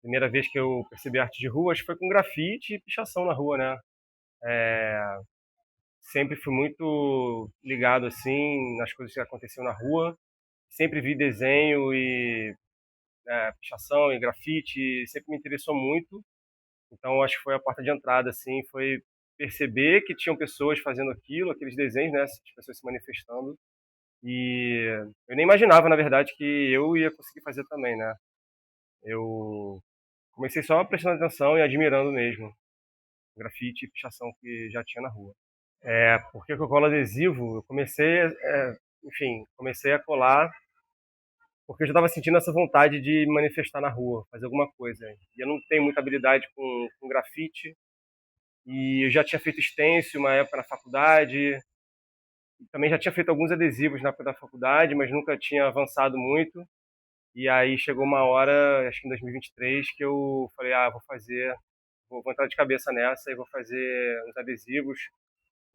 Primeira vez que eu percebi arte de rua, acho que foi com grafite e pichação na rua, né? Sempre fui muito ligado, assim, nas coisas que aconteciam na rua. Sempre vi desenho e pichação e grafite, sempre me interessou muito. Então, acho que foi a porta de entrada, assim, foi perceber que tinham pessoas fazendo aquilo, aqueles desenhos, né? As pessoas se manifestando. E eu nem imaginava, na verdade, que eu ia conseguir fazer também, né? Eu comecei só prestando atenção e admirando mesmo o grafite e pichação que já tinha na rua. Por que eu colo adesivo? Eu comecei, enfim, comecei a colar porque eu já estava sentindo essa vontade de me manifestar na rua, fazer alguma coisa. E eu não tenho muita habilidade com grafite, e eu já tinha feito stencil uma época na faculdade, também já tinha feito alguns adesivos na época da faculdade, mas nunca tinha avançado muito. E aí chegou uma hora, acho que em 2023, que eu falei, vou fazer, vou entrar de cabeça nessa e vou fazer uns adesivos,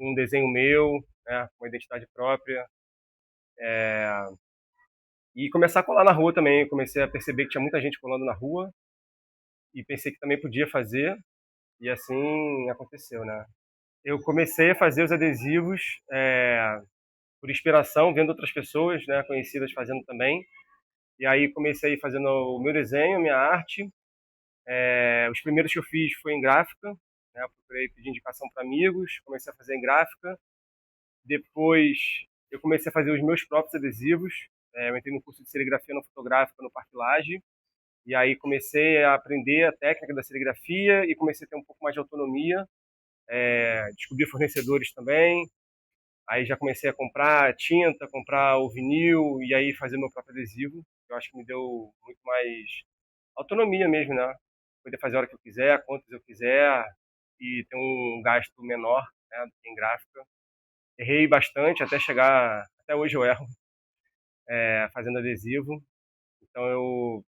um desenho meu, né, uma identidade própria, e começar a colar na rua também. Comecei a perceber que tinha muita gente colando na rua e pensei que também podia fazer, e assim aconteceu, né? Eu comecei a fazer os adesivos por inspiração, vendo outras pessoas, né, conhecidas fazendo também, e aí comecei fazendo o meu desenho, minha arte. Os primeiros que eu fiz foi em gráfica, né? Eu procurei pedir indicação para amigos, comecei a fazer em gráfica. Depois eu comecei a fazer os meus próprios adesivos. Eu entrei no curso de serigrafia no fotográfico no Parque Lage, e aí comecei a aprender a técnica da serigrafia e comecei a ter um pouco mais de autonomia. Descobri fornecedores também. Aí já comecei a comprar tinta, comprar o vinil e aí fazer meu próprio adesivo. Eu acho que me deu muito mais autonomia mesmo, né? Poder fazer a hora que eu quiser, quantos eu quiser e ter um gasto menor, né, do que em gráfica. Errei bastante até chegar, até hoje eu erro, fazendo adesivo. Então eu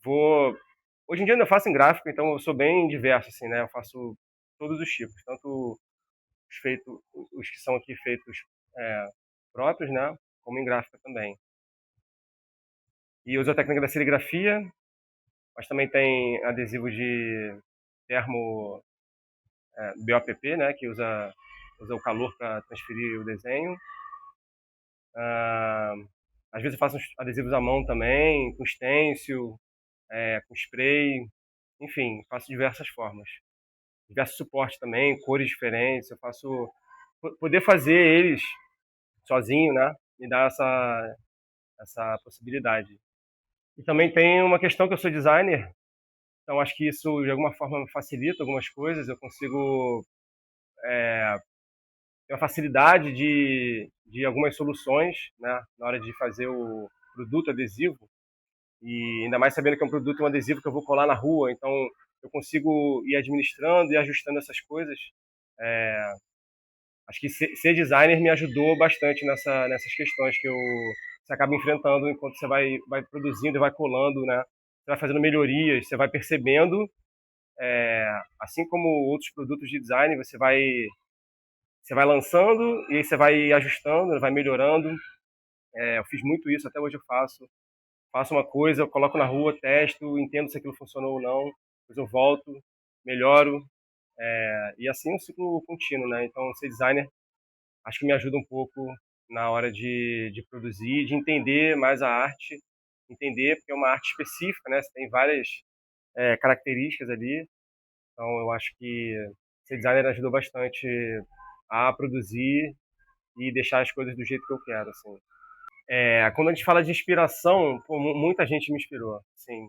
vou, hoje em dia eu ainda faço em gráfico, então eu sou bem diverso assim, né? Eu faço todos os tipos, tanto os feitos, os que são aqui feitos é, próprios, né? Como em gráfica também. E uso a técnica da serigrafia, mas também tem adesivo de termo BOPP, né, que usa o calor para transferir o desenho. Ah, Às vezes eu faço uns adesivos à mão também, com stencil, com spray, enfim, faço diversas formas. Diversos suportes também, cores diferentes, eu faço... Poder fazer eles sozinho, né, me dá essa possibilidade. E também tem uma questão que eu sou designer, então acho que isso de alguma forma facilita algumas coisas, eu consigo ter uma facilidade de algumas soluções, né, na hora de fazer o produto adesivo, e ainda mais sabendo que é um produto, um adesivo que eu vou colar na rua, então eu consigo ir administrando e ajustando essas coisas. Acho que ser designer me ajudou bastante nessas questões que você acaba enfrentando enquanto você vai produzindo e vai colando, né? Você vai fazendo melhorias, você vai percebendo, assim como outros produtos de design, você vai lançando e aí você vai ajustando, vai melhorando. Eu fiz muito isso, até hoje eu faço. Faço uma coisa, eu coloco na rua, testo, entendo se aquilo funcionou ou não, depois eu volto, melhoro, e assim é um ciclo contínuo, né? Então, ser designer acho que me ajuda um pouco na hora de produzir, de entender mais a arte, entender porque é uma arte específica, né? Você tem várias características ali, então eu acho que ser designer ajudou bastante a produzir e deixar as coisas do jeito que eu quero, assim. Quando a gente fala de inspiração, pô, muita gente me inspirou, assim,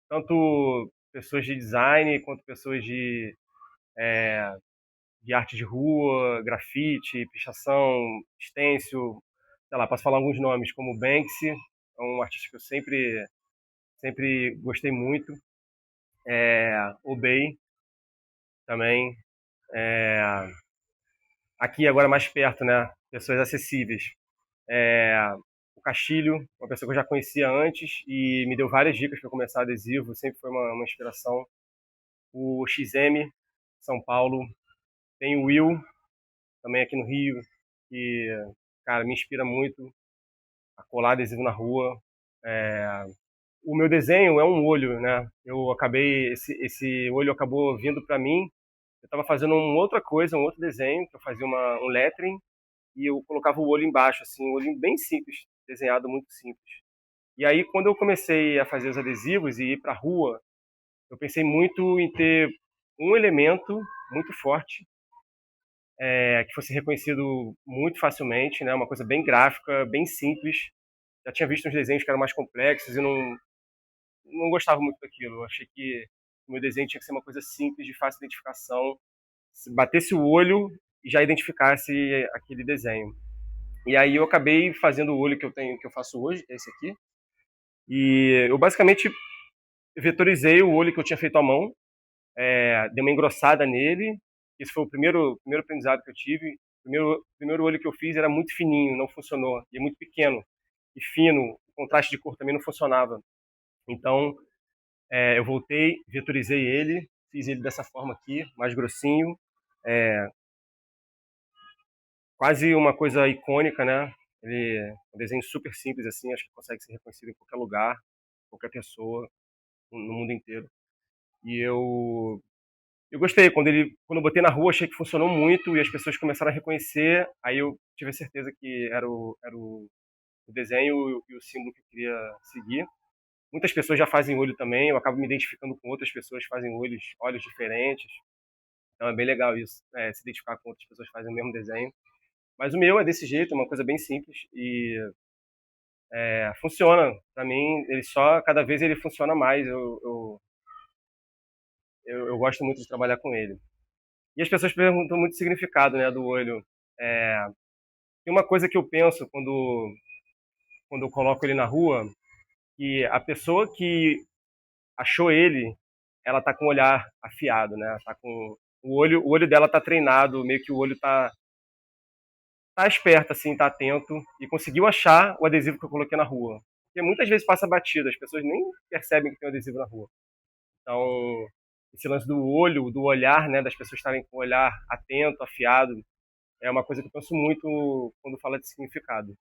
tanto pessoas de design quanto pessoas de arte de rua, grafite, pichação, stencil, sei lá, posso falar alguns nomes, como Banksy, é um artista que eu sempre gostei muito, Obey também, aqui agora mais perto, né, pessoas acessíveis, o Castilho, uma pessoa que eu já conhecia antes e me deu várias dicas para começar adesivo, sempre foi uma inspiração. O XM, São Paulo, tem o Will, também aqui no Rio, que, cara, me inspira muito a colar adesivo na rua. o meu desenho é um olho, né? Eu acabei, esse olho acabou vindo para mim. Eu estava fazendo uma outra coisa, um outro desenho, que eu fazia um lettering, e eu colocava o olho embaixo, assim, um olho bem simples, desenhado muito simples. E aí, quando eu comecei a fazer os adesivos e ir para a rua, eu pensei muito em ter um elemento muito forte, que fosse reconhecido muito facilmente, né? Uma coisa bem gráfica, bem simples. Já tinha visto uns desenhos que eram mais complexos e não gostava muito daquilo. Eu achei que o meu desenho tinha que ser uma coisa simples, de fácil identificação. Se batesse o olho e já identificasse aquele desenho. E aí eu acabei fazendo o olho que eu faço hoje, que é esse aqui. E eu basicamente vetorizei o olho que eu tinha feito à mão, dei uma engrossada nele. Esse foi o primeiro aprendizado que eu tive. O primeiro olho que eu fiz era muito fininho, não funcionou. E é muito pequeno e fino, o contraste de cor também não funcionava. Então, eu voltei, vetorizei ele, fiz ele dessa forma aqui, mais grossinho, é, quase uma coisa icônica, né? Ele é um desenho super simples assim, acho que consegue ser reconhecido em qualquer lugar, qualquer pessoa, no mundo inteiro. E eu gostei quando eu botei na rua, achei que funcionou muito e as pessoas começaram a reconhecer. Aí eu tive a certeza que era o desenho e o símbolo que eu queria seguir. Muitas pessoas já fazem olho também, eu acabo me identificando com outras pessoas que fazem olhos diferentes. Então é bem legal isso, se identificar com outras pessoas que fazem o mesmo desenho. Mas o meu é desse jeito, é uma coisa bem simples e funciona. Para mim, ele só cada vez ele funciona mais. Eu gosto muito de trabalhar com ele. E as pessoas perguntam muito o significado, né, do olho. É, tem uma coisa que eu penso quando eu coloco ele na rua, que a pessoa que achou ele, ela tá com o olhar afiado, né? Tá com o olho dela tá treinado, meio que o olho tá esperto, assim, tá atento e conseguiu achar o adesivo que eu coloquei na rua. Porque muitas vezes passa batido, as pessoas nem percebem que tem um adesivo na rua. Então, esse lance do olho, do olhar, né, das pessoas estarem com o olhar atento, afiado, é uma coisa que eu penso muito quando fala de significado.